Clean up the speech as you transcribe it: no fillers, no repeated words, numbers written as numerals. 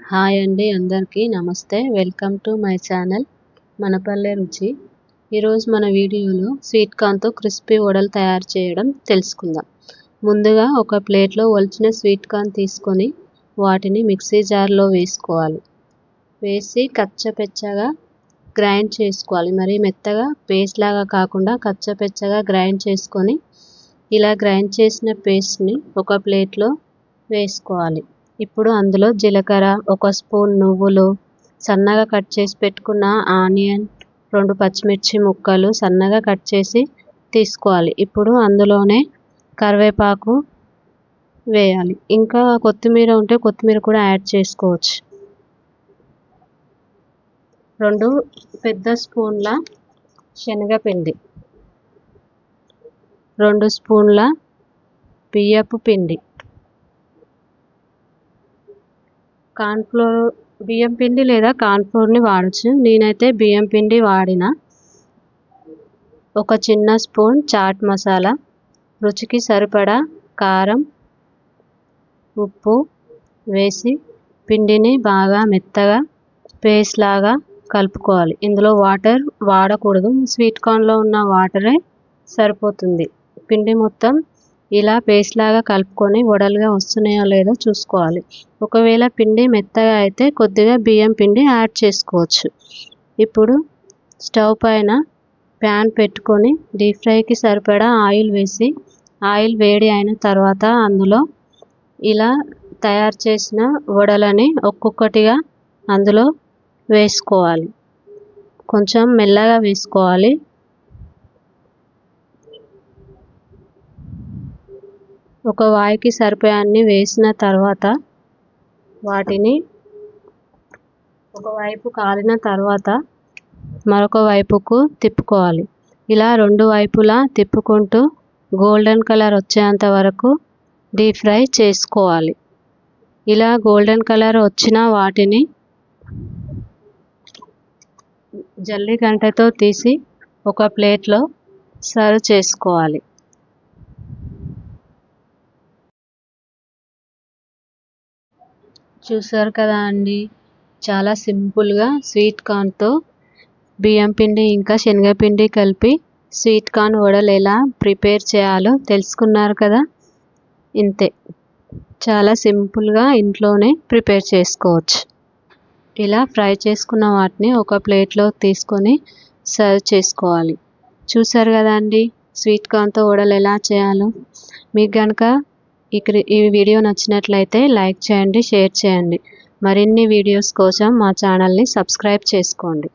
Hi అండి, అందరికీ నమస్తే. వెల్కమ్ టు మై ఛానల్ మనపల్లె రుచి. ఈరోజు మన వీడియోలో స్వీట్ కార్న్తో క్రిస్పీ వడలు తయారు చేయడం తెలుసుకుందాం. ముందుగా ఒక ప్లేట్లో ఒలిచిన స్వీట్ కార్న్ తీసుకొని వాటిని మిక్సీ జార్లో వేసి కచ్చపెచ్చగా గ్రైండ్ చేసుకోవాలి. మరి మెత్తగా పేస్ట్ లాగా కాకుండా కచ్చపెచ్చగా గ్రైండ్ చేసుకొని ఇలా గ్రైండ్ చేసిన పేస్ట్ని ఒక ప్లేట్లో వేసుకోవాలి. ఇప్పుడు అందులో జీలకర్ర, 1 స్పూన్ నువ్వులు, సన్నగా కట్ చేసి పెట్టుకున్న ఆనియన్, 2 పచ్చిమిర్చి ముక్కలు సన్నగా కట్ చేసి తీసుకోవాలి. ఇప్పుడు అందులోనే కరివేపాకు వేయాలి. ఇంకా కొత్తిమీర ఉంటే కొత్తిమీర కూడా యాడ్ చేసుకోవచ్చు. 2 పెద్ద స్పూన్ల శనగపిండి, 2 స్పూన్ల బియ్యపు పిండి, కార్న్ఫ్లోర్, బియ్యం పిండి లేదా కార్న్ఫ్లోర్ని వాడచ్చు. నేనైతే బియ్యం పిండి వాడిన. 1 చిన్న స్పూన్ చాట్ మసాలా, రుచికి సరిపడా కారం, ఉప్పు వేసి పిండిని బాగా మెత్తగా పేస్ట్ లాగా కలుపుకోవాలి. ఇందులో వాటర్ వాడకూడదు, స్వీట్ కార్న్లో ఉన్న వాటరే సరిపోతుంది. పిండి మొత్తం ఇలా పేస్ట్ లాగా కలుపుకొని వడలుగా వస్తున్నాయో లేదో చూసుకోవాలి. ఒకవేళ పిండి మెత్తగా అయితే కొద్దిగా బియ్యం పిండి యాడ్ చేసుకోవచ్చు. ఇప్పుడు స్టవ్ పైన ప్యాన్ పెట్టుకొని డీప్ ఫ్రైకి సరిపడా ఆయిల్ వేసి, ఆయిల్ వేడి అయిన తర్వాత అందులో ఇలా తయారు చేసిన వడలని ఒక్కొక్కటిగా అందులో వేసుకోవాలి. కొంచెం మెల్లగా వేసుకోవాలి. ఒక వాయికి సరిపోయాన్ని వేసిన తర్వాత వాటిని ఒకవైపు కాలిన తర్వాత మరొక వైపుకు తిప్పుకోవాలి. ఇలా 2 వైపులా తిప్పుకుంటూ గోల్డెన్ కలర్ వచ్చేంత వరకు డీప్ ఫ్రై చేసుకోవాలి. ఇలా గోల్డెన్ కలర్ వచ్చిన వాటిని జల్లి గంటతో తీసి ఒక ప్లేట్లో సర్వ్ చేసుకోవాలి. చూసారు కదా అండి, చాలా సింపుల్గా స్వీట్ కార్న్తో బియ్యం పిండి ఇంకా శనగపిండి కలిపి స్వీట్ కార్న్ వడలు ఎలా ప్రిపేర్ చేయాలో తెలుసుకున్నారు కదా. ఇంతే, చాలా సింపుల్గా ఇంట్లోనే ప్రిపేర్ చేసుకోవచ్చు. ఇలా ఫ్రై చేసుకున్న వాటిని ఒక ప్లేట్లో తీసుకొని సర్వ్ చేసుకోవాలి. చూసారు కదా అండి, స్వీట్ కార్న్తో వడలు ఎలా చేయాలో. మీకు కనుక ఈ వీడియో నచ్చినట్లయితే లైక్ చేయండి, షేర్ చేయండి. మరిన్ని వీడియోస్ కోసం మా ఛానల్ని సబ్స్క్రైబ్ చేసుకోండి.